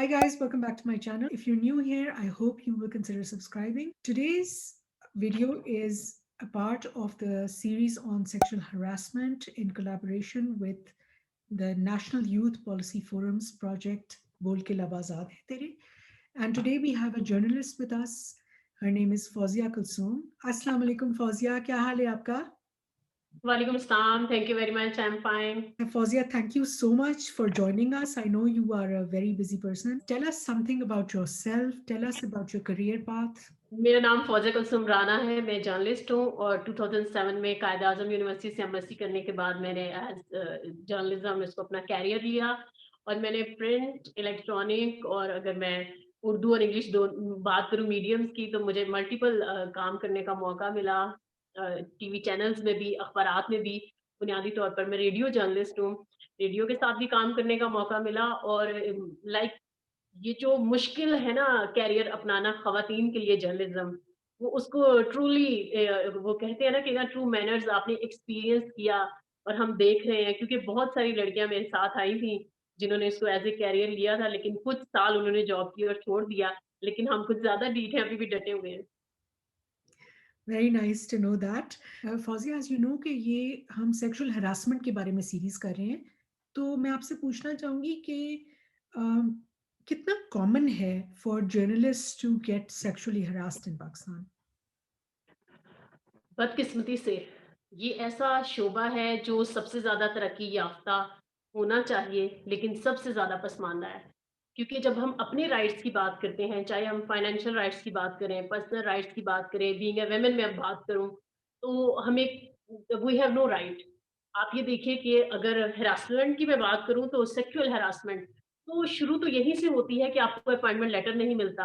Hi guys, welcome back to my channel. If you're new here, I hope you will consider subscribing. Today's video is a part of the series on sexual harassment in collaboration with the National Youth Policy Forum's project Bol Ke Lab Azad Hai Tere. And today we have a journalist with us. Her name is Fauzia Kulsoom. Assalamu alaikum Fauzia, kya haal hai aapka? Walaikum Assalam. Thank you very much. I'm fine. Fauzia, thank you so much for joining us. I know you are a very busy person. Tell us something about yourself. Tell us about your career path. मेरा नाम फौजिया कुलसुम राना है। मैं journalist हूँ और 2007 में कायद आजम university से MSc करने के बाद मैंने एज जर्नलिज्म इसको अपना कैरियर लिया और मैंने प्रिंट, इलेक्ट्रॉनिक और अगर मैं उर्दू और इंग्लिश दो बात करूँ मीडियम्स की तो मुझे मल्टीपल काम करने का मौका मिला। टीवी चैनल्स में भी, अखबारात में भी। बुनियादी तौर पर मैं रेडियो जर्नलिस्ट हूँ। रेडियो के साथ भी काम करने का मौका मिला और लाइक ये जो मुश्किल है ना कैरियर अपनाना ख़वातीन के लिए जर्नलिज़्म, वो उसको ट्रूली वो कहते हैं ना कि अगर ट्रू मैनर्स आपने एक्सपीरियंस किया और हम देख रहे हैं क्योंकि बहुत सारी लड़कियाँ मेरे साथ आई थी, जिन्होंने इसको एज़ ए कैरियर लिया था, लेकिन कुछ साल उन्होंने जॉब की और छोड़ दिया। लेकिन हम कुछ ज़्यादा ढीठ हैं, अभी भी डटे हुए हैं। Very nice to know that. Fauzia, as you know कि ये हम सेक्सुअल हरासमेंट के बारे में सीरीज कर रहे हैं, तो मैं आपसे पूछना चाहूंगी कि कितना कॉमन है for journalist to get sexually harassed in Pakistan? बदकिस्मती से ये ऐसा शोबा है जो सबसे ज़्यादा तरक्की याफ्ता होना चाहिए, लेकिन सबसे ज़्यादा पसमानदा है। क्योंकि जब हम अपने राइट्स की बात करते हैं, चाहे हम फाइनेंशियल राइट्स की बात करें, पर्सनल राइट्स की बात करें, बीइंग अ वुमन में अब बात करूँ, तो हमें वी हैव नो राइट। आप ये देखिए कि अगर हरासमेंट की मैं बात करूँ तो सेक्सुअल हरासमेंट तो शुरू तो यहीं से होती है कि आपको अपॉइंटमेंट लेटर नहीं मिलता,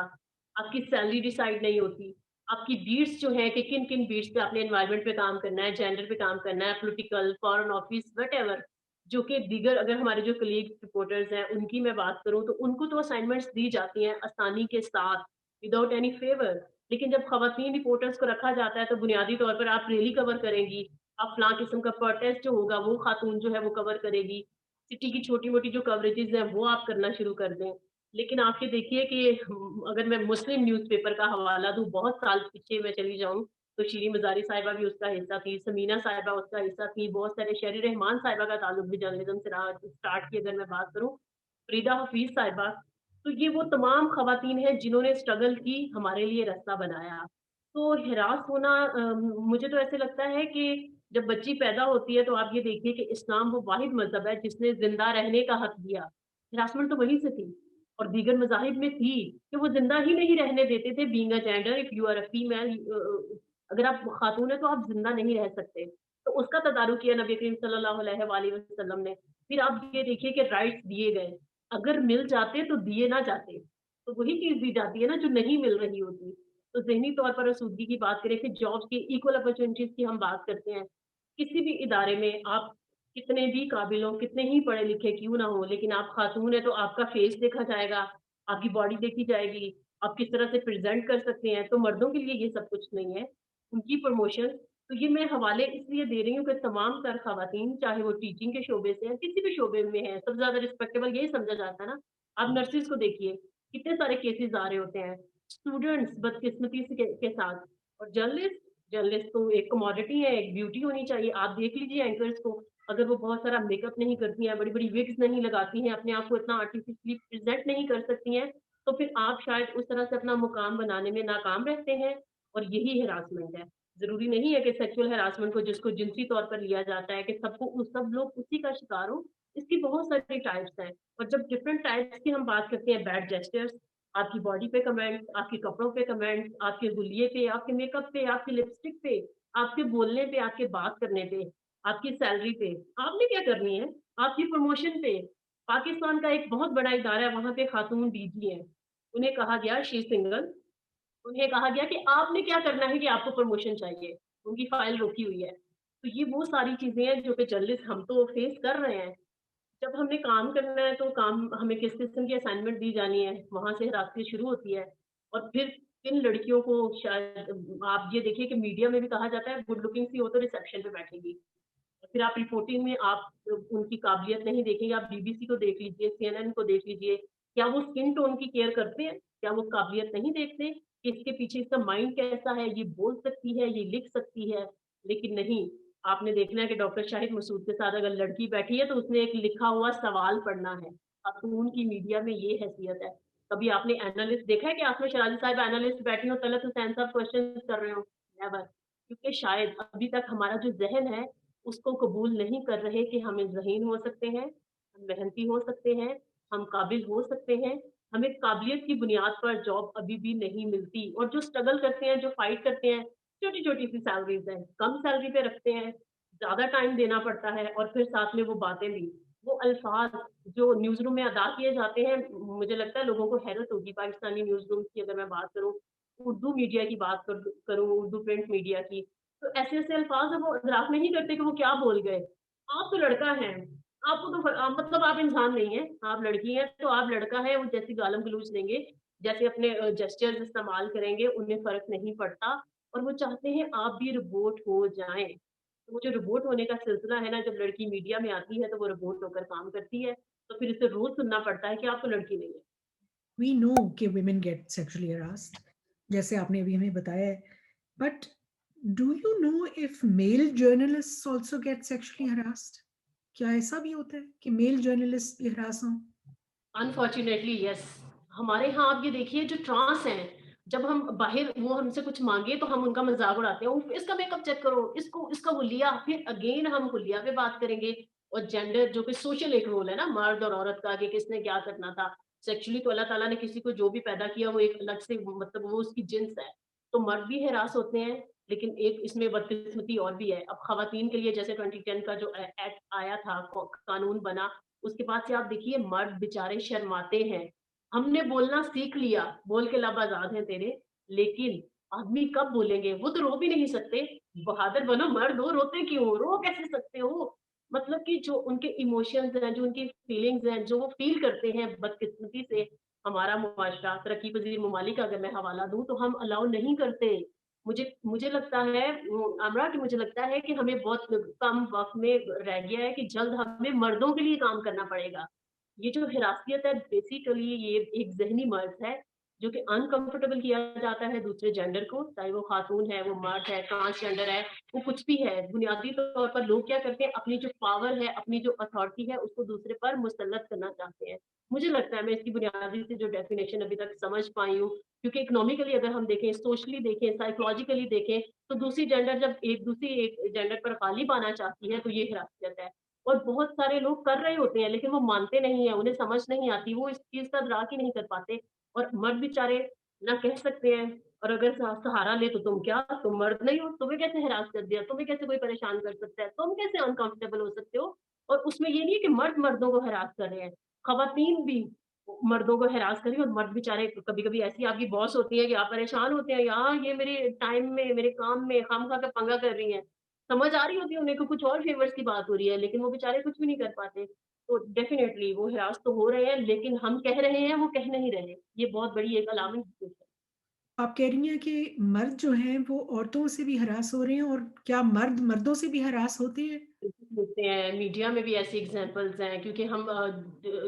आपकी सैलरी डिसाइड नहीं होती, आपकी बीट्स जो हैं कि किन-किन बीट्स पे आपने एनवायरनमेंट पे काम करना है, जेंडर पे काम करना है, पॉलिटिकल, फॉरेन ऑफिस, व्हाटएवर जो कि दीगर अगर हमारे जो कलीग्स रिपोर्टर्स हैं, उनकी मैं बात करूँ तो उनको तो असाइनमेंट्स दी जाती हैं आसानी के साथ, विदाउट एनी फेवर। लेकिन जब खवातीन रिपोर्टर्स को रखा जाता है तो बुनियादी तौर पर आप रैली कवर करेंगी, आप फलाँ किस्म का प्रोटेस्ट जो होगा वो खातून जो है वो कवर करेगी, सिटी की छोटी-मोटी जो कवरेजेज़ हैं वो आप करना शुरू कर दें। लेकिन आप ये देखिए कि अगर मैं मुस्लिम न्यूज़पेपर का हवाला दूँ, बहुत साल पीछे मैं चली जाऊँ, तो शीरी मज़ारी साहिबा भी उसका हिस्सा थी, समीना साहिबा उसका हिस्सा थी, बहुत सारे शहरी रहमान साहिबा का ताल्लुक भी जर्नलिज़्म से रहा स्टार्ट की अगर मैं बात करूँ, फ़रीदा हफ़ीज़ साहिबा, तो ये वो तमाम ख़वातीन हैं जिन्होंने स्ट्रगल की, हमारे लिए रास्ता बनाया। तो हिरास होना मुझे तो ऐसे लगता है कि जब बच्ची पैदा होती है तो आप ये देखिए कि इस्लाम वो वाहिद मज़हब है जिसने ज़िंदा रहने का हक दिया। हिरासमेंट तो वहीं से थी। और दीगर मज़ाहिब में थी कि वो ज़िंदा ही नहीं रहने देते थे being a gender if you are a female अगर आप खातून हैं तो आप ज़िंदा नहीं रह सकते। तो उसका तदारुक किया नबी करीम सल्लल्लाहु अलैहि वसल्लम ने। फिर आप ये देखिए कि राइट्स दिए गए, अगर मिल जाते तो दिए ना जाते। तो वही चीज़ दी जाती है ना जो नहीं मिल रही होती। तो ज़हनी तौर पर आसूदगी की बात करें, फिर जॉब्स की इक्वल अपॉर्च्युनिटीज़ की हम बात करते हैं। किसी भी इदारे में आप कितने भी काबिल हो, कितने ही पढ़े-लिखे क्यों ना हो, लेकिन आप खातून हैं तो आपका फेस देखा जाएगा, आपकी बॉडी देखी जाएगी, आप किस तरह से प्रेज़ेंट कर सकते हैं, तो मर्दों के लिए ये सब कुछ नहीं है। उनकी प्रमोशन तो ये मैं हवाले इसलिए दे रही हूँ कि तमाम तर ख़वातीन, चाहे वो टीचिंग के शोबे से हैं, किसी भी शोबे में हैं, सबसे ज़्यादा रिस्पेक्टेबल यही समझा जाता है ना। आप नर्सेज़ को देखिए, कितने सारे केसेज़ आ रहे होते हैं, स्टूडेंट्स बदकिस्मती से के साथ और जर्नलिस्ट जर्नलिस्ट तो एक कमोडिटी है, एक ब्यूटी होनी चाहिए। आप देख लीजिए एंकर्स को, अगर वो बहुत सारा मेकअप नहीं करती हैं, बड़ी-बड़ी विग्स नहीं लगाती हैं, अपने आप को इतना आर्टिफिशियली प्रेज़ेंट नहीं कर सकती हैं, तो फिर आप शायद उस तरह से अपना मुकाम बनाने में नाकाम रहते हैं और यही हिरासमेंट है। ज़रूरी नहीं है कि सेक्सुअल हिरासमेंट को जिसको जिनसी तौर पर लिया जाता है कि सबको सब लोग उसी का शिकार हों, इसकी बहुत सारी टाइप्स हैं और जब डिफरेंट टाइप्स की हम बात करते हैं बैड जेस्चर्स, आपकी बॉडी पे कमेंट्स, आपके कपड़ों पे कमेंट्स, आपके हुलिये पे, आपके मेकअप पे, आपकी लिपस्टिक पे, आपके बोलने पे, आपके बात करने पे, आपकी सैलरी पे, आपने क्या करनी है? आपकी प्रमोशन पे। पाकिस्तान का एक बहुत बड़ा इदारा है, वहाँ पे खातून डीजी हैं। उन्हें कहा गया शी इज़ सिंगल, उन्हें कहा गया कि आपने क्या करना है कि आपको प्रमोशन चाहिए। उनकी फाइल रुकी हुई है। तो ये वो सारी चीज़ें हैं जो कि जर्नलिस्ट हम तो फेस कर रहे हैं। जब हमने काम करना है तो काम हमें किस किस्म की असाइनमेंट दी जानी है, वहाँ से रास्ते शुरू होती है और फिर किन लड़कियों को शायद आप ये देखिए कि मीडिया में भी कहा जाता है गुड लुकिंग सी हो तो रिसेप्शन पे बैठेगी। फिर आप रिपोर्टिंग में आप उनकी काबिलियत नहीं देखेंगे, आप बीबीसी को देख लीजिए, सीएनएन को देख लीजिए, क्या वो स्किन टोन की केयर करते हैं? क्या वो काबिलियत नहीं देखते कि इसके पीछे इसका माइंड कैसा है, ये बोल सकती है, ये लिख सकती है? लेकिन नहीं, आपने देखना है कि डॉक्टर शाहिद मसूद के साथ अगर लड़की बैठी है तो उसने एक लिखा हुआ सवाल पढ़ना है। खातून की मीडिया में ये हैसियत है। कभी आपने एनालिस्ट देखा है कि आसमा शराजी साहिब एनालिस्ट बैठी हों, तलत हुसैन साहब क्वेश्चन्स कर रहे हों? नेवर। क्योंकि शायद अभी तक हमारा जो ज़हन है, उसको कबूल नहीं कर रहे कि हम ज़हीन हो सकते हैं, हम मेहनती हो सकते हैं, हम काबिल हो सकते हैं। हमें काबिलियत की बुनियाद पर जॉब अभी भी नहीं मिलती और जो स्ट्रगल करते हैं, जो फाइट करते हैं, छोटी-छोटी सी सैलरीज़ हैं, कम सैलरी पे रखते हैं, ज़्यादा टाइम देना पड़ता है और फिर साथ में वो बातें भी। वो अल्फ़ाज़ जो न्यूज़ रूम में अदा किए जाते हैं, मुझे लगता है लोगों को हैरत होगी पाकिस्तानी न्यूज़ रूम की अगर मैं बात करूँ, उर्दू मीडिया की बात करूँ, उर्दू प्रिंट मीडिया की, तो ऐसे-ऐसे अल्फ़ाज़ हैं वो इदराक नहीं करते कि वो क्या बोल गए। आप तो लड़का हैं, आपको तो मतलब आप इंसान नहीं हैं, आप लड़की हैं, तो आप लड़का है, वो जैसी गालम-गलौच देंगे, जैसे अपने जेस्चर्स इस्तेमाल करेंगे, उन्हें फ़र्क नहीं पड़ता और वो चाहते हैं आप भी रोबोट हो जाएँ। तो वो जो रोबोट होने का सिलसिला है ना, जब लड़की मीडिया में आती है, तो वो रोबोट होकर काम करती है, तो फिर इसे रोज़ सुनना पड़ता है कि आप तो लड़की नहीं है। वी नो कि women get sexually harassed, जैसे आपने अभी हमें बताया है, but do you know if male journalists also get sexually harassed? क्या ऐसा भी होता है कि मेल जर्नलिस्ट भी हरास हों? Unfortunately yes. हमारे यहाँ आप ये देखिए जो ट्रांस हैं, जब हम बाहर वो हमसे कुछ माँगे तो हम उनका मज़ाक उड़ाते हैं, उफ़! इसका मेकअप चेक करो, इसको इसका हुलिया, फिर अगेन हम हुलिया पे बात करेंगे और जेंडर जो कि सोशल एक रोल है ना मर्द और औरत का कि किसने क्या करना था। सेक्सुअली तो अल्लाह ताला ने किसी को जो भी पैदा किया वो एक अलग से मतलब वो उसकी जिन्स है। तो मर्द भी हरास होते हैं, लेकिन एक इसमें बदकिस्मती और भी है। अब ख़वातीन के लिए जैसे 2010 का जो एक्ट आया था, कानून बना, उसके बाद से आप देखिए मर्द बेचारे शर्माते हैं। हमने बोलना सीख लिया, बोल के लब आज़ाद हैं तेरे, लेकिन आदमी कब बोलेंगे? वो तो रो भी नहीं सकते। बहादुर बनो, मर्द हो, रोते क्यों हो? रो कैसे सकते हो? मतलब कि जो उनके इमोशंस हैं, जो उनकी फीलिंग्स हैं, जो वो फ़ील करते हैं बदकिस्मती से हमारा मुआशरा तरक्की पज़ीर ममालिक का अगर मैं हवाला दूँ, तो हम अलाउ नहीं करते। मुझे मुझे लगता है आमरा कि मुझे लगता है कि हमें बहुत कम वक़्त में रह गया है कि जल्द हमें मर्दों के लिए काम करना पड़ेगा। ये जो हिरासत है बेसिकली ये एक ज़हनी मर्ज़ है, जो कि अनकम्फ़र्टेबल किया जाता है दूसरे जेंडर को, चाहे वो ख़ातून है, वो मर्द है, ट्रांसजेंडर है, वो कुछ भी है। बुनियादी तौर पर लोग क्या करते हैं, अपनी जो पावर है, अपनी जो अथॉरिटी है, उसको दूसरे पर मुसल्लत करना चाहते हैं। मुझे लगता है मैं इसकी बुनियादी से जो डेफ़िनेशन अभी तक समझ पाई हूँ, क्योंकि इकोनॉमिकली अगर हम देखें, सोशली देखें, साइकोलॉजिकली देखें, तो दूसरी जेंडर जब दूसरी एक जेंडर पर गालिब आना चाहती है, तो ये हिरासत है। और बहुत सारे लोग कर रहे होते हैं, लेकिन वो मानते नहीं हैं, उन्हें समझ नहीं आती, वो इस चीज़ का इदराक ही नहीं कर पाते और मर्द बेचारे ना कह सकते हैं और अगर सहारा ले तो तुम क्या, तुम मर्द नहीं हो, तुम्हें कैसे हिरास कर दिया, तुम्हें कैसे कोई परेशान कर सकता है, तुम कैसे अनकंफर्टेबल हो सकते हो? और उसमें ये नहीं है कि मर्द मर्दों को हिरास कर रहे हैं, खवातीन भी मर्दों को हिरास करी और मर्द बेचारे कभी-कभी ऐसी आपकी बॉस होती है कि आप परेशान होते हैं, यार ये मेरे टाइम में, मेरे काम में खामखा का पंगा कर रही हैं। समझ आ रही होती है उन्हें कि कुछ और फेवर्स की बात हो रही है, लेकिन वो बेचारे कुछ भी नहीं कर पाते। तो डेफिनिटली वो हिरास तो हो रहे हैं, लेकिन हम कह रहे हैं, वो कह नहीं रहे। ये बहुत बड़ी एक अलार्मिंग चीज़ है। आप कह रही हैं कि मर्द जो हैं वो औरतों से भी हरास हो रहे हैं और क्या मर्द मर्दों से भी हरास होते हैं? मिलते हैं, मीडिया में भी ऐसी एग्ज़ाम्पल्स हैं क्योंकि हम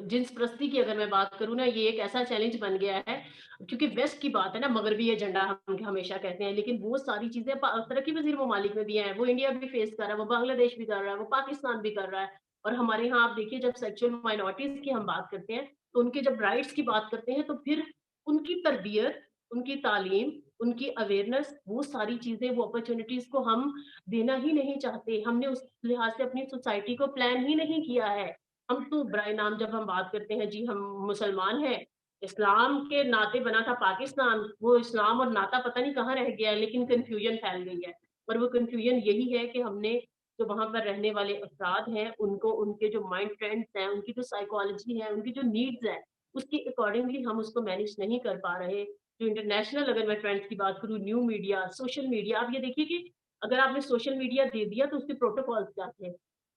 जिन्स परस्ती की अगर मैं बात करूँ ना, ये एक ऐसा चैलेंज बन गया है क्योंकि वेस्ट की बात है ना, मगरबी एजेंडा हम हमेशा कहते हैं, लेकिन वो सारी चीज़ें तरक्की पज़ीर ममालिक में भी हैं, वो इंडिया भी फेस कर रहा है, वो बांग्लादेश भी कर रहा है, वो पाकिस्तान भी कर रहा है और हमारे यहाँ आप देखिए जब सेक्सुअल माइनॉरिटीज़ की हम बात करते हैं, तो उनके जब राइट्स की बात करते हैं, तो फिर उनकी तरबियत, उनकी तालीम, उनकी अवेयरनेस, वो सारी चीज़ें, वो अपॉर्च्युनिटीज़ को हम देना ही नहीं चाहते। हमने उस लिहाज से अपनी सोसाइटी को प्लान ही नहीं किया है। हम तो बराए नाम जब हम बात करते हैं जी हम मुसलमान हैं, इस्लाम के नाते बना था पाकिस्तान, वो इस्लाम और नाता पता नहीं कहाँ रह गया है, लेकिन कन्फ्यूजन फैल गई है। और वो कन्फ्यूजन यही है कि हमने जो वहाँ पर रहने वाले अफ़राद हैं, उनको उनके जो माइंड ट्रेंड्स हैं, उनकी जो साइकोलॉजी है, उनकी जो नीड्स हैं, उसके अकॉर्डिंगली हम उसको मैनेज नहीं कर पा रहे। जो इंटरनेशनल अगर मैं ट्रेंड्स की बात करूँ, न्यू मीडिया, सोशल मीडिया, आप ये देखिए कि अगर आपने सोशल मीडिया दे दिया तो उसके प्रोटोकॉल्स क्या थे?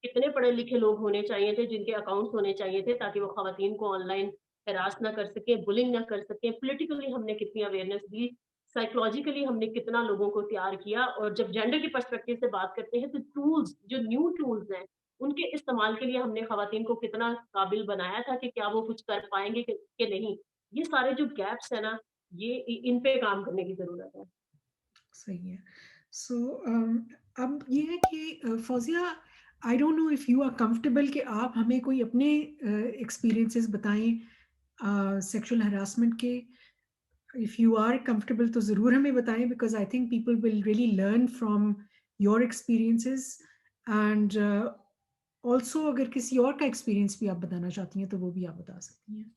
कितने पढ़े-लिखे लोग होने चाहिए थे, जिनके अकाउंट्स होने चाहिए थे ताकि वो खवातीन को ऑनलाइन हरास ना कर सकें, बुलिंग ना कर सकें। पॉलिटिकली हमने कितनी अवेयरनेस दी, साइकोलॉजिकली हमने कितना लोगों को तैयार किया और जब जेंडर के पर्सपेक्टिव से बात करते हैं तो टूल्स, जो न्यू टूल्स हैं, उनके इस्तेमाल के लिए हमने ख़वातीन को कितना काबिल बनाया था कि क्या वो कुछ कर पाएँगे कि नहीं। ये सारे जो गैप्स हैं ना, ये इन पे काम करने की ज़रूरत है। सही है। सो अब ये है कि Fauzia, I don't know if you are comfortable कि आप हमें कोई अपने एक्सपीरियंसेस बताएं सेक्सुअल हरासमेंट के। इफ यू आर कंफर्टेबल तो ज़रूर हमें बताएं, because I think people will really learn from your experiences. And also अगर किसी और का एक्सपीरियंस भी आप बताना चाहती हैं तो वो भी आप बता सकती हैं,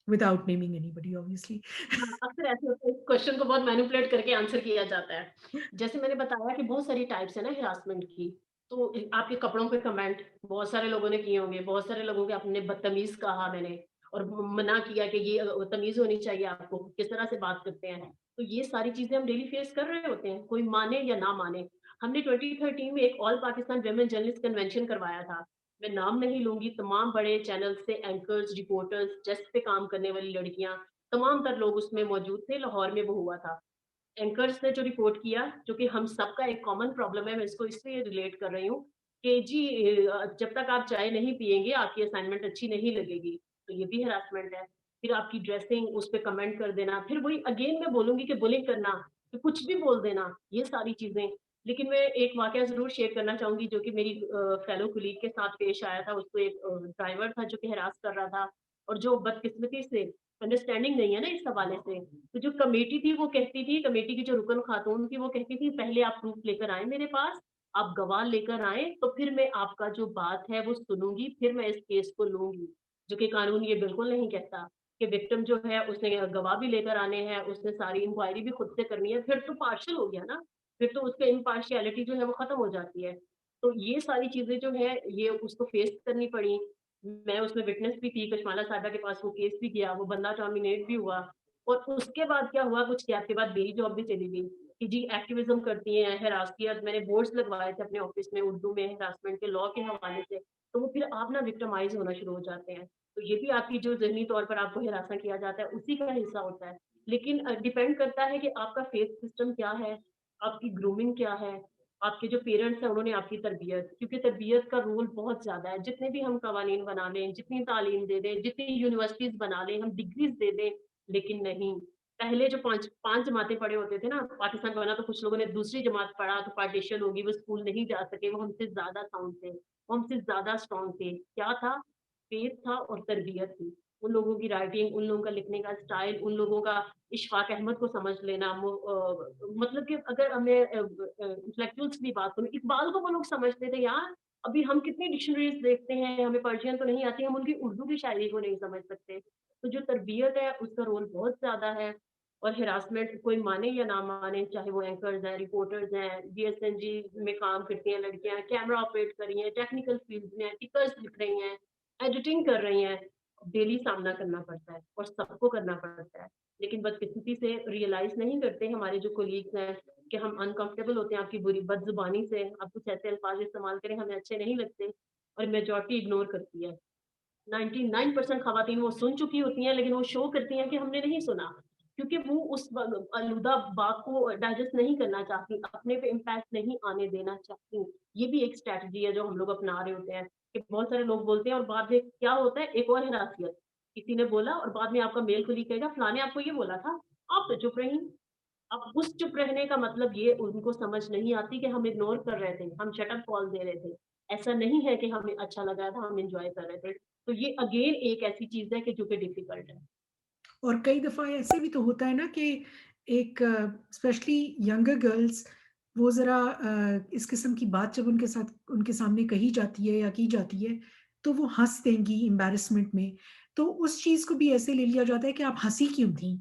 विदाउट नेमिंग एनीबडी ऑब्वियसली। हाँ, अक्सर ऐसे होता है, क्वेश्चन को बहुत मैनिपुलेट करके आंसर किया जाता है। जैसे मैंने बताया कि बहुत सारी टाइप्स है ना हिरासमेंट की, तो आपके कपड़ों पे कमेंट बहुत सारे लोगों ने किए होंगे, बहुत सारे लोगों के आपने बदतमीज़ कहा मैंने और मना किया कि ये तमीज़ होनी चाहिए आपको, किस तरह से बात करते हैं। तो ये सारी चीज़ें हम डेली फेस कर रहे होते हैं, कोई माने या ना माने। हमने 2013 में एक all Pakistan women journalist convention करवाया था। मैं नाम नहीं लूँगी, तमाम बड़े चैनल से एंकर्स, रिपोर्टर्स, डेस्क पे काम करने वाली लड़कियाँ, तमाम तर लोग उसमें मौजूद थे, लाहौर में वो हुआ था। एंकर्स ने जो रिपोर्ट किया, जो कि हम सबका एक कॉमन प्रॉब्लम है, मैं इसको इसलिए रिलेट कर रही हूँ कि जी जब तक आप चाय नहीं पिएँगे, आपकी असाइनमेंट अच्छी नहीं लगेगी, तो ये भी हैरेसमेंट है। फिर आपकी ड्रेसिंग, उस पे कमेंट कर देना, फिर वही अगेन मैं बोलूँगी कि बुलिंग करना, कि कुछ भी बोल देना, ये सारी चीज़ें। लेकिन मैं एक वाकया ज़रूर शेयर करना चाहूँगी जो कि मेरी फेलो कोलीग के साथ पेश आया था। उसको एक ड्राइवर था जो कि हैरास कर रहा था और जो बदकिस्मती से अंडरस्टैंडिंग नहीं है ना इस हवाले से, तो जो कमेटी थी वो कहती थी, कमेटी की जो रुकन खातून थी वो कहती थी पहले आप प्रूफ लेकर आएँ मेरे पास, आप गवाह लेकर आएँ तो फिर मैं आपका जो बात है वो सुनूँगी, फिर मैं इस केस को लूँगी। जो कि कानून ये बिल्कुल नहीं कहता कि विक्टिम जो है उसने गवाह भी लेकर आने हैं, उसने सारी इंक्वायरी भी खुद से करनी है, फिर तो पार्शियल हो गया ना, फिर तो उसका इम्पार्शियलिटी जो है वो खत्म हो जाती है। तो ये सारी चीज़ें जो है ये उसको फेस करनी पड़ी। मैं उसमें विटनेस भी थी, कशमाला साहिबा के पास वो केस भी गया, वो बंदा टर्मिनेट भी हुआ और उसके बाद क्या हुआ, कुछ गैप के बाद मेरी जॉब भी चली गई कि जी एक्टिविज़्म करती हैं, हैरास किया। मैंने बोर्ड्स लगवाए थे अपने ऑफ़िस में उर्दू में हैरासमेंट के लॉ के हवाले से, तो वो फिर आप ना विक्टिमाइज़ होना शुरू हो जाते हैं। तो ये भी आपकी जो ज़हनी तौर पर आपको हिरासा किया जाता है, उसी का हिस्सा होता है। लेकिन डिपेंड करता है कि आपका फेथ सिस्टम क्या है, आपकी ग्रूमिंग क्या है, आपके जो पेरेंट्स हैं उन्होंने आपकी तरबियत, क्योंकि तरबियत का रोल बहुत ज़्यादा है। जितने भी हम कवानीन बना लें, जितनी तालीम दे दें, जितनी यूनिवर्सिटीज़ बना लें, हम डिग्रीज़ दे दें, लेकिन नहीं। पहले जो 5 जमातें पढ़े होते थे ना, पाकिस्तान बना तो कुछ लोगों ने दूसरी जमात पढ़ा तो पार्टीशन होगी, वो स्कूल नहीं जा सके, वो हमसे ज़्यादा साउंड थे, वो हमसे ज़्यादा स्ट्रॉन्ग थे। क्या था? फेथ था और तरबियत थी। उन लोगों की राइटिंग, उन लोगों का लिखने का स्टाइल, उन लोगों का इशफाक अहमद को समझ लेना, मतलब कि अगर मैं इंटेलेक्चुअल्स की बात करूँ, इकबाल को वो लोग समझते थे यार, अभी हम कितनी डिक्शनरीज़ देखते हैं, हमें पर्शियन तो नहीं आती, हम उनकी उर्दू की शायरी को नहीं समझ सकते। तो जो तरबियत है, उसका रोल बहुत ज़्यादा है और हिरासमेंट कोई माने या ना माने, चाहे वो एंकर्स हैं, रिपोर्टर्स हैं, जीएसएनजी में काम करती हैं लड़कियाँ, कैमरा ऑपरेट कर रही हैं, टेक्निकल फील्ड्स में हैं, टिकर्स लिख रही हैं, एडिटिंग कर रही हैं, डेली सामना करना पड़ता है और सबको करना पड़ता है। लेकिन बदकिस्मती से रियलाइज़ नहीं करते हमारे जो कोलीग्स हैं कि हम अनकंफर्टेबल होते हैं आपकी बुरी बदज़ुबानी से, आप कुछ ऐसे अल्फाज़ इस्तेमाल करें हमें अच्छे नहीं लगते और मेजॉरिटी इग्नोर करती है। 99% ख़वातीन वो सुन चुकी होती हैं, लेकिन वो शो करती हैं कि हमने नहीं सुना, क्योंकि वो उस आलूदा बात को डाइजेस्ट नहीं करना चाहती, अपने पे इम्पैक्ट नहीं आने देना चाहती। ये भी एक स्ट्रैटेजी है जो हम लोग अपना रहे होते हैं, कि बहुत सारे लोग बोलते हैं और बाद में क्या होता है, एक और हिरासत, किसी ने बोला और बाद में आपका मेल कोलीग कहेगा, "फलाने आपको ये बोला था, आप तो चुप रहीं।" अब उस चुप रहने का मतलब ये उनको समझ नहीं आती कि हम इग्नोर कर रहे थे, हम शट अप कॉल दे रहे थे। ऐसा नहीं है कि हमें अच्छा लग रहा था, हम एन्जॉय कर रहे थे। तो ये अगेन एक ऐसी चीज़ है कि जो कि डिफ़िकल्ट है। और कई दफ़ा ऐसे भी तो होता है ना कि एक स्पेशली यंगर गर्ल्स, वो ज़रा इस किस्म की बात जब उनके सामने कही जाती है या की जाती है, तो वो हँस देंगी एम्बैरेसमेंट में। तो उस चीज़ को भी ऐसे ले लिया जाता है कि आप हँसी क्यों थीं?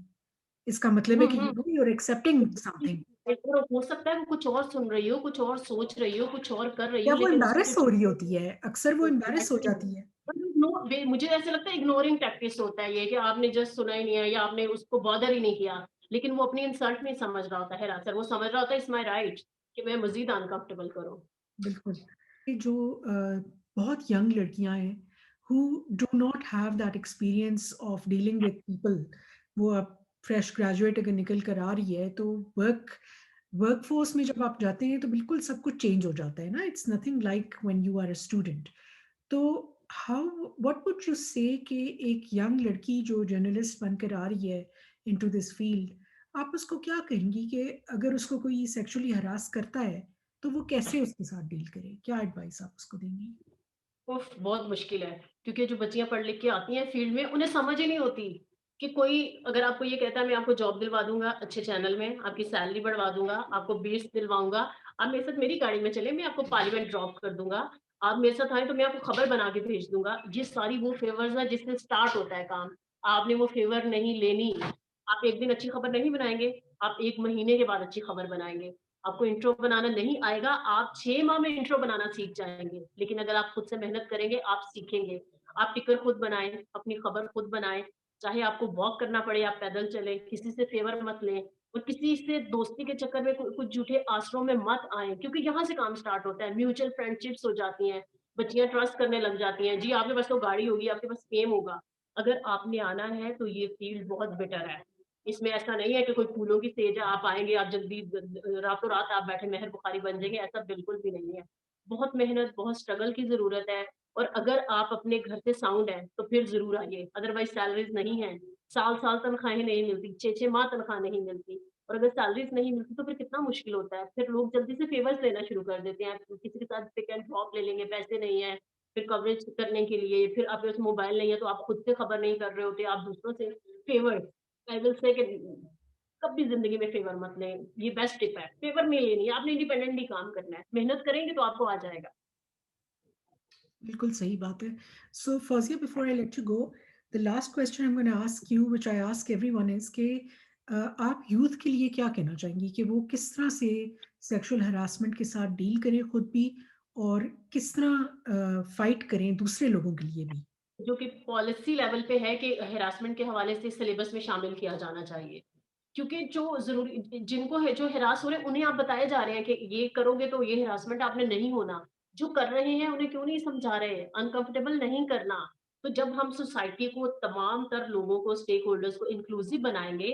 इसका मतलब है हुँ, कि हुँ। You are accepting something. और हो सकता है वो कुछ और सुन रही हो, कुछ और सोच रही हो, कुछ और कर रही या हो, वो लेकिन उसको एम्बैरेस हो जो रही होती है, अक्सर वो एम्बैरेस हो एग्ज़ैक्टली जाती है। मुझे ऐसा लगता है इग्नोरिंग टैक्टिक्स होता है ये कि आपने जस्ट सुना ही नहीं है या आपने उसको बॉदर ही नहीं किया। लेकिन वो अपनी इंसल्ट नहीं समझ रहा होता है हिरासत, वो समझ रहा होता है इट्स माय राइट कि मैं मज़ीद अनकंफर्टेबल करूँ। बिल्कुल। ये जो बहुत यंग लड़कियाँ हैं, who do not have that experience of dealing with people, वो अब फ्रेश ग्रेजुएट अगर निकल कर आ रही है, तो वर्क वर्कफोर्स में जब आप जाते हैं तो बिल्कुल सब कुछ चेंज हो जाता है ना, it's nothing like when you are a student. तो how what would you say कि एक यंग लड़की जो जर्नलिस्ट बनकर आ रही है इनटू दिस फील्ड, आप उसको क्या कहेंगी कि अगर उसको कोई सेक्सुअली हरास करता है तो वो कैसे उसके साथ डील करे? क्या एडवाइस आप उसको देंगी? उफ़! बहुत मुश्किल है, क्योंकि जो बच्चियाँ पढ़ लिख के आती हैं फील्ड में, उन्हें समझ ही नहीं होती कि कोई अगर आपको ये कहता है मैं आपको जॉब दिलवा दूँगा अच्छे चैनल में, आपकी सैलरी बढ़वा दूँगा, आपको बीट्स दिलवाऊँगा, आप मेरे साथ मेरी गाड़ी में चलें, मैं आपको पार्लियामेंट ड्रॉप कर दूँगा, आप मेरे साथ आएँ तो मैं आपको खबर बना के भेज दूँगा। ये सारी वो फ़ेवर्स हैं जिससे स्टार्ट होता है काम। आपने वो फ़ेवर नहीं लेनी, आप एक दिन अच्छी खबर नहीं बनाएँगे, आप 1 महीने के बाद अच्छी खबर बनाएँगे। आपको इंट्रो बनाना नहीं आएगा, आप 6 माह में इंट्रो बनाना सीख जाएँगे। लेकिन अगर आप खुद से मेहनत करेंगे, आप सीखेंगे। आप टिकर खुद बनाएँ, अपनी खबर खुद बनाएँ, चाहे आपको वॉक करना पड़े, आप पैदल चलें, किसी से फ़ेवर मत लें और किसी से दोस्ती के चक्कर में कुछ झूठे आश्रयों में मत आएँ, क्योंकि यहाँ से काम स्टार्ट होता है। म्यूचुअल फ्रेंडशिप्स हो जाती हैं, बच्चियाँ ट्रस्ट करने लग जाती हैं। जी, आपके पास तो गाड़ी होगी, आपके पास फ़ेम होगा। अगर आपने आना है, तो ये फ़ील्ड बहुत बेटर है। इसमें ऐसा नहीं है कि कोई फूलों की सेज है, आप आएँगे, आप जल्दी द द रातों-रात आप बैठे मेहर बुखारी बन जाएँगे, ऐसा बिल्कुल भी नहीं है। बहुत मेहनत, बहुत स्ट्रगल की ज़रूरत है और अगर आप अपने घर से साउंड हैं, तो फिर ज़रूर आइए, अदरवाइज़ सैलरीज़ नहीं हैं। साल-साल तनख्वाहें नहीं मिलती, 6-6 माह तनख्वाह नहीं मिलती और अगर सैलरीज़ नहीं मिलती, तो फिर कितना मुश्किल होता है। फिर लोग जल्दी से फेवर्स लेना शुरू कर देते हैं, किसी के साथ पिक एंड ड्रॉप ले लेंगे, पैसे नहीं है, फिर कवरेज करने के लिए, फिर आपके पास मोबाइल नहीं है, तो आप खुद से खबर नहीं कर रहे होते, आप दूसरों से फेवर्स आई विल से कि कभी ज़िंदगी में फ़ेवर मत लें, ये बेस्ट टिप है। फ़ेवर नहीं लेनी है, आपने इंडिपेंडेंटली काम करना है। मेहनत करेंगे तो आपको आ जाएगा। बिल्कुल सही बात है। So Fauzia, before I let you go, the last question I am gonna ask you which I ask everyone is कि आप यूथ के लिए क्या कहना चाहेंगी कि वो किस तरह से सेक्सुअल हरासमेंट के साथ डील करें खुद भी, और किस तरह फाइट करें दूसरे लोगों के लिए भी? जो कि पॉलिसी लेवल पे है कि हैरेसमेंट के हवाले से सिलेबस में शामिल किया जाना चाहिए। क्योंकि जो ज़रूरी जिनको है जो हैरास हो रहे हैं, उन्हें आप बताए जा रहे हैं कि ये करोगे तो ये हैरासमेंट आपने नहीं होना। जो कर रहे हैं, उन्हें क्यों नहीं समझा रहे? अनकंफर्टेबल नहीं करना। तो जब हम सोसाइटी को तमाम तर लोगों को, स्टेक होल्डर्स को इंक्लूसिव बनाएँगे,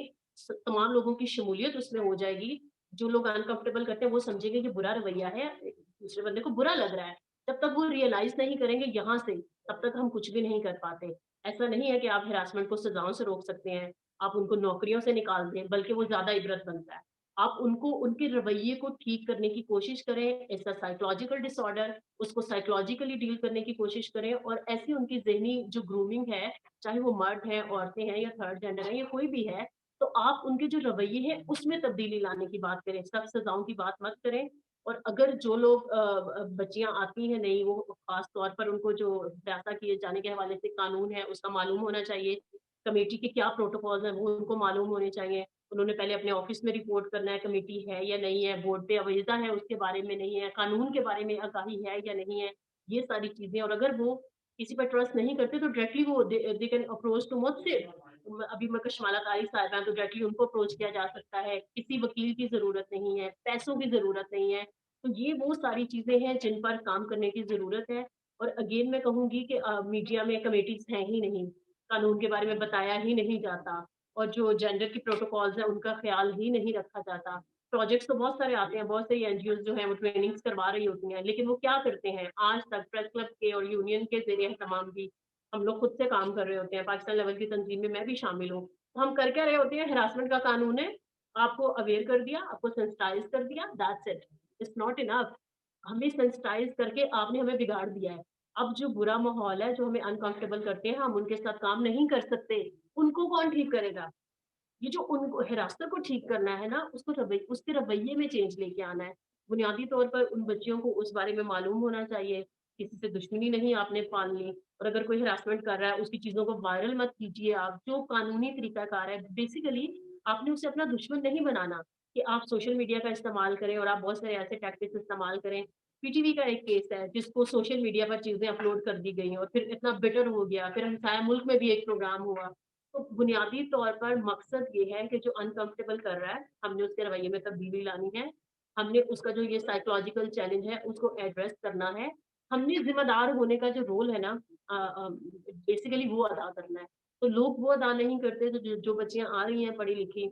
तमाम लोगों की शमूलियत उसमें हो जाएगी। जो लोग अनकंफर्टेबल करते हैं, वो समझेंगे कि बुरा रवैया है, दूसरे बंदे को बुरा लग रहा है। जब तक वो रियलाइज़ नहीं करेंगे यहाँ से, तब तक हम कुछ भी नहीं कर पाते। ऐसा नहीं है कि आप हैरासमेंट को सज़ाओं से रोक सकते हैं, आप उनको नौकरियों से निकाल दें, बल्कि वो ज़्यादा इबरत बनता है। आप उनको उनके रवैये को ठीक करने की कोशिश करें, इट्स अ साइकोलॉजिकल डिसऑर्डर, उसको साइकोलॉजिकली डील करने की कोशिश करें और ऐसी उनकी ज़हनी जो ग्रूमिंग है, चाहे वो मर्द हैं, औरतें हैं या थर्ड जेंडर है या कोई भी है, तो आप उनके जो रवैये हैं, उसमें तब्दीली लाने की बात करें, सख्त सज़ाओं की बात मत करें। और अगर जो लोग बच्चियाँ आती हैं नई, वो ख़ास तौर पर उनको जो हरासा किए जाने के हवाले से कानून है, उसका मालूम होना चाहिए। कमेटी के क्या प्रोटोकॉल्स हैं, वो उनको मालूम होने चाहिए। उन्होंने पहले अपने ऑफ़िस में रिपोर्ट करना है, कमेटी है या नहीं है, बोर्ड पे अवेज़ा है उसके बारे में नहीं है, कानून के बारे में आगाही है या नहीं है, ये सारी चीज़ें। और अगर वो किसी पर ट्रस्ट नहीं करते तो डायरेक्टली वो दे कैन अप्रोच टू मुझसे। अभी मैं कशमाला कारी साहिबा हैं, तो डायरेक्टली उनको अप्रोच किया जा सकता है। किसी वकील की ज़रूरत नहीं है, पैसों की ज़रूरत नहीं है। तो ये वो सारी चीज़ें हैं जिन पर काम करने की ज़रूरत है। और अगेन मैं कहूँगी कि मीडिया में कमिटीज़ हैं ही नहीं, कानून के बारे में बताया ही नहीं जाता और जो जेंडर की प्रोटोकॉल्स हैं उनका ख़्याल ही नहीं रखा जाता। प्रोजेक्ट्स तो बहुत सारे आते हैं, बहुत सारी एनजीओज़ जो हैं वो ट्रेनिंग्स करवा रही होती हैं, लेकिन वो क्या करते हैं? आज तक प्रेस क्लब के और यूनियन के ज़रिए तमाम भी हम लोग खुद से काम कर रहे होते हैं, पाकिस्तान लेवल की तंजीम में मैं भी शामिल हूँ। तो हम कर क्या रहे होते हैं? हैरेसमेंट का कानून है, आपको अवेयर कर दिया, आपको सेंसिटाइज़ कर दिया, that's it. It's not enough. हमें सेंसिटाइज़ करके आपने हमें बिगाड़ दिया है। अब जो बुरा माहौल है, जो हमें अनकंफर्टेबल करते हैं, हम उनके साथ काम नहीं कर सकते। उनको कौन ठीक करेगा? ये जो उनको हिरासत को ठीक करना है ना, उसको उसके रवैये में चेंज लेके आना है। बुनियादी तौर पर उन बच्चियों को उस बारे में मालूम होना चाहिए, किसी से दुश्मनी नहीं आपने पालनी और अगर कोई हिरासमेंट कर रहा है, उसकी चीज़ों को वायरल मत कीजिए आप। जो कानूनी तरीकाकार है, बेसिकली आपने उसे अपना दुश्मन नहीं बनाना कि आप सोशल मीडिया का इस्तेमाल करें और आप बहुत सारे ऐसे टैक्टिक्स इस्तेमाल करें। पीटीवी का एक केस है, जिसको सोशल मीडिया पर चीज़ें अपलोड कर दी गई और फिर इतना बिटर हो गया, फिर हमसाया मुल्क में भी एक प्रोग्राम हुआ। तो बुनियादी तौर पर मकसद ये है कि जो अनकंफर्टेबल कर रहा है, हमने उसके रवैये में तब्दीली लानी है। हमने उसका जो ये साइकोलॉजिकल चैलेंज है, उसको एड्रेस करना है। हमने ज़िम्मेदार होने का जो रोल है ना बेसिकली वो अदा करना है। तो लोग वो अदा नहीं करते, तो जो जो बच्चियाँ आ रही हैं पढ़ी-लिखी,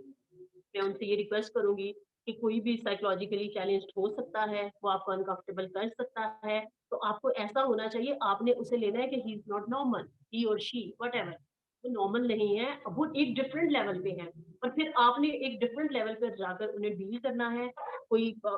मैं उनसे ये रिक्वेस्ट करूँगी कि कोई भी साइकोलॉजिकली चैलेंज्ड हो सकता है, वो आपको अनकंफर्टेबल कर सकता है, तो आपको ऐसा होना चाहिए, आपने उसे लेना है कि ही इज़ नॉट नॉर्मल, ही और शी व्हाटएवर, वो नॉर्मल नहीं है, वो एक डिफरेंट लेवल पे है और फिर आपने एक डिफरेंट लेवल पर जाकर उन्हें डील करना है।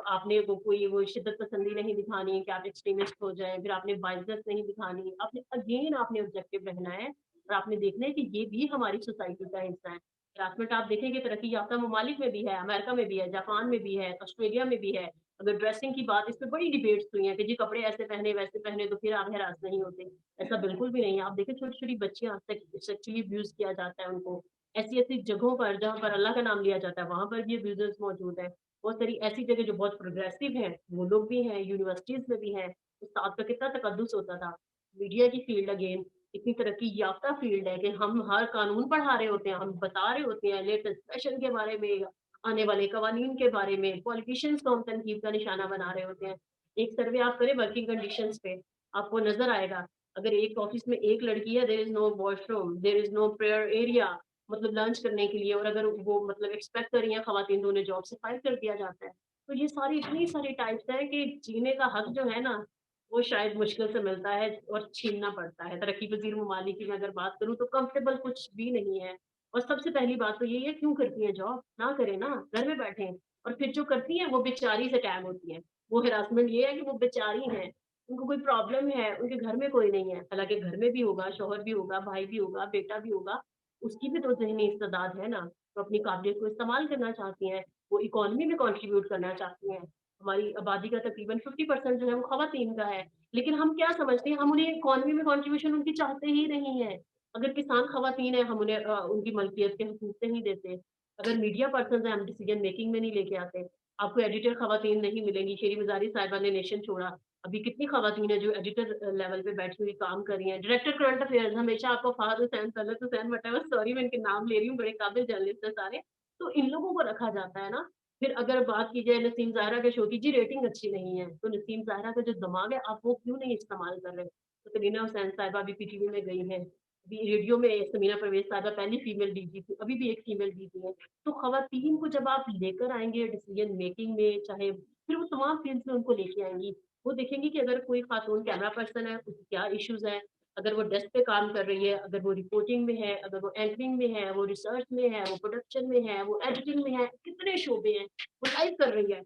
आपने वो कोई वो शिद्दत पसंदी नहीं दिखानी कि आप एक्सट्रीमिस्ट हो जाएँ, फिर आपने बाइज़्ज़त नहीं दिखानी, आपने ऑब्जेक्टिव रहना है और आपने देखना है कि ये भी हमारी सोसाइटी का हिस्सा है। क्लासमेट आप देखेंगे तरक्की याफ्ता ममालिक में भी है, अमेरिका में भी है, जापान में भी है, ऑस्ट्रेलिया में भी है। अगर ड्रेसिंग की बात, इस पे बड़ी डिबेट्स हुई हैं कि जी कपड़े ऐसे पहने, वैसे पहने तो फिर आप हैरास नहीं होते। ऐसा बिल्कुल भी नहीं है। आप देखिए छोटी-छोटी बच्चियाँ आज तक सेक्सुअली अब्यूज़ किया जाता है उनको। ऐसी-ऐसी जगहों पर जहाँ पर अल्लाह का नाम लिया जाता है, वहाँ पर भी अब्यूज़र्स मौजूद हैं। बहुत सारी ऐसी जगह जो बहुत प्रोग्रेसिव हैं, वो लोग भी हैं, यूनिवर्सिटीज़ में भी हैं। उस्ताद का कितना तकद्दुस होता था। मीडिया की फील्ड अगेन इतनी तरक्की याफ्ता फील्ड है कि हम हर कानून पढ़ा रहे होते हैं, हम बता रहे होते हैं लेटेस्ट फैशन के बारे में, आने वाले कवानीन के बारे में, पॉलिटिशियंस को हम तनकीद का निशाना बना रहे होते हैं। एक सर्वे आप करें वर्किंग कंडीशंस पे, आपको नज़र आएगा, अगर एक ऑफ़िस में एक लड़की है, there is no washroom, there is no prayer area, मतलब लंच करने के लिए, और अगर वो मतलब एक्सपेक्ट कर रही हैं खवातीन तो उन्हें जॉब से फायर कर दिया जाता है। तो ये सारी इतनी सारी टाइप्स हैं कि जीने का हक जो है ना, वो शायद मुश्किल से मिलता है और छीनना पड़ता है। तरक्की-पज़ीर ममालिक की मैं अगर बात करूँ तो कंफर्टेबल कुछ भी नहीं है। और सबसे पहली बात तो यही है, क्यों करती हैं जॉब? ना करें ना, घर में बैठें। और फिर जो करती हैं वो बेचारी से टैग होती हैं। वो हिरासमेंट ये है कि वो बेचारी हैं, उनको कोई प्रॉब्लम है, उनके घर में कोई नहीं है। हालाँकि घर में भी होगा, शौहर भी होगा, भाई भी होगा, बेटा भी होगा, उसकी भी तो ज़हनी इस्तेदाद है ना, तो अपनी काबिलियत को इस्तेमाल करना चाहती हैं, वो इकॉनमी में कंट्रीब्यूट करना चाहती हैं। हमारी आबादी का तकरीबन 50% जो है वो ख़वातीन का है। लेकिन हम क्या समझते हैं, हम उन्हें इकॉनमी में कंट्रीब्यूशन उनकी चाहते ही नहीं है। अगर किसान ख़वातीन हैं, हम उन्हें उनकी मलकियत के हकूक़ नहीं देते। अगर मीडिया पर्सन्स हैं, हम डिसीज़न मेकिंग में नहीं लेके आते। आपको एडिटर ख़वातीन नहीं मिलेंगी, शेरी मज़ारी साहिबा ने नेशन छोड़ा। अभी कितनी ख़वातीन हैं जो एडिटर लेवल पे बैठी हुई काम कर रही हैं। डायरेक्टर करंट अफेयर्स हमेशा आपको फ़हद हुसैन, तलत हुसैन व्हाटएवर, सॉरी मैं इनके नाम ले रही हूँ, बड़े काबिल जर्नलिस्ट हैं सारे। तो इन लोगों को रखा जाता है ना। फिर अगर बात की जाए नसीम ज़ाहरा के शो की, जी रेटिंग अच्छी नहीं है, तो नसीम ज़ाहरा का जो दिमाग है आप वो क्यों नहीं इस्तेमाल कर रहे? तो तरीना हुसैन साहिबा अभी पीटीवी में गई हैं, अभी रेडियो में समीना परवेज़ साहिबा पहली फीमेल डीजी थी, अभी भी एक फीमेल डीजी है। तो खवातीन को जब आप लेकर आएँगे डिसीजन मेकिंग में, चाहे फिर वो तमाम फ़ील्ड्स में उनको लेके आएँगी। वो देखेंगी कि अगर कोई खातून कैमरा पर्सन है, उसके क्या इश्यूज़ हैं, अगर वो डेस्क पे काम कर रही है, अगर वो रिपोर्टिंग में है, अगर वो एंकरिंग में है, वो रिसर्च में है, वो प्रोडक्शन में है, वो एडिटिंग में है, कितने शोबे हैं, वो लाइव कर रही है।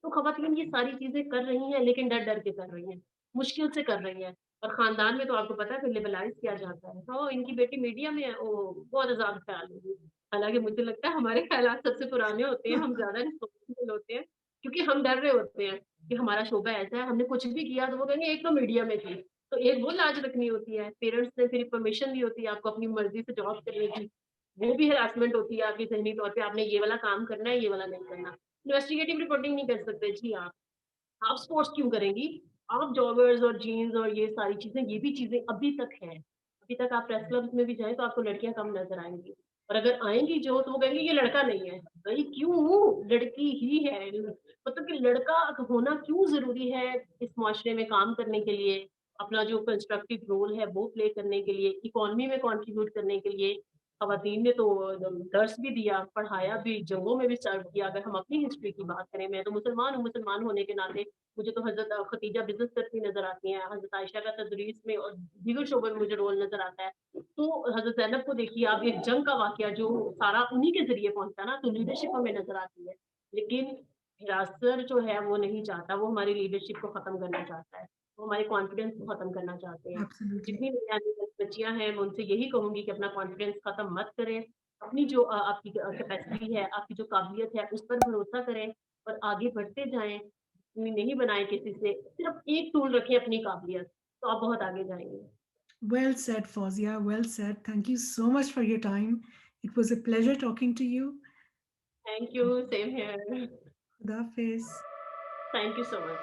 तो खवातीन ये सारी चीज़ें कर रही हैं, लेकिन डर-डर के कर रही हैं, मुश्किल से कर रही हैं। और ख़ानदान में तो आपको पता है फिर लिबरलाइज़ किया जाता है। तो इनकी बेटी मीडिया में है, ओह! बहुत आज़ाद ख़्याल होगी। हालाँकि मुझे लगता है हमारे ख़्यालात सबसे पुराने होते हैं, हम ज़्यादा रिस्पॉन्सिबल होते हैं, क्योंकि हम डर रहे होते हैं कि हमारा शोबा ऐसा है, हमने कुछ भी किया तो वो कहेंगे एक तो मीडिया में थी, तो एक वो लाज रखनी होती है। पेरेंट्स से फिर परमिशन ली होती है आपको अपनी मर्ज़ी से जॉब करने की, वो भी हरासमेंट होती है आपकी ज़हनी तौर पे, आपने ये वाला काम करना है, ये वाला नहीं करना। इन्वेस्टिगेटिव रिपोर्टिंग नहीं कर सकते जी आप स्पोर्ट्स क्यों करेंगी? आप जॉगर्स और जीन्स और ये सारी चीज़ें, ये भी चीज़ें अभी तक हैं। अभी तक आप प्रेस क्लब्स में भी जाएँ तो आपको लड़कियाँ कम नज़र आएँगी और अगर आएँगी जो तो वो कहेंगी ये लड़का नहीं है। भई क्यों? लड़की ही है। मतलब कि लड़का होना क्यों ज़रूरी है इस माशरे में काम करने के लिए, अपना जो कंस्ट्रक्टिव रोल है वो प्ले करने के लिए, इकॉनमी में कंट्रीब्यूट करने के लिए। ख़वातीन ने तो दर्स भी दिया, पढ़ाया भी, जंगों में भी सर्व किया। अगर हम अपनी हिस्ट्री की बात करें, मैं तो मुसलमान हूँ, मुसलमान होने के नाते मुझे तो हज़रत खदीजा बिज़नेस करती नज़र आती हैं, हज़रत आयशा का तदरीस में और दीगर शोबों में मुझे रोल नज़र आता है। तो हज़रत ज़ैनब को देखिए आप, एक जंग का वाक़या जो सारा उन्हीं के ज़रिए पहुँचा ना, तो लीडरशिप हमें नज़र आती है। लेकिन हिरासत जो है वो नहीं चाहता, वो हमारी लीडरशिप को ख़त्म करना चाहता है। वो हमारे कॉन्फिडेंस को ख़त्म करना चाहते हैं। Absolutely. जितनी भी आने वाली बच्चियाँ हैं, मैं उनसे यही कहूँगी कि अपना कॉन्फिडेंस ख़त्म मत करें। अपनी जो आपकी कैपेसिटी है, आपकी जो काबिलियत है, उस पर भरोसा करें और आगे बढ़ते जाएँ। नहीं बनाए किसी से, सिर्फ़ एक टूल रखें अपनी काबिलियत, तो आप बहुत आगे जाएँगे। Well said, Fawzia. Well said. Thank you so much for your time. It was a pleasure talking to you. Thank you, same here. Khuda Hafiz. Thank you so much.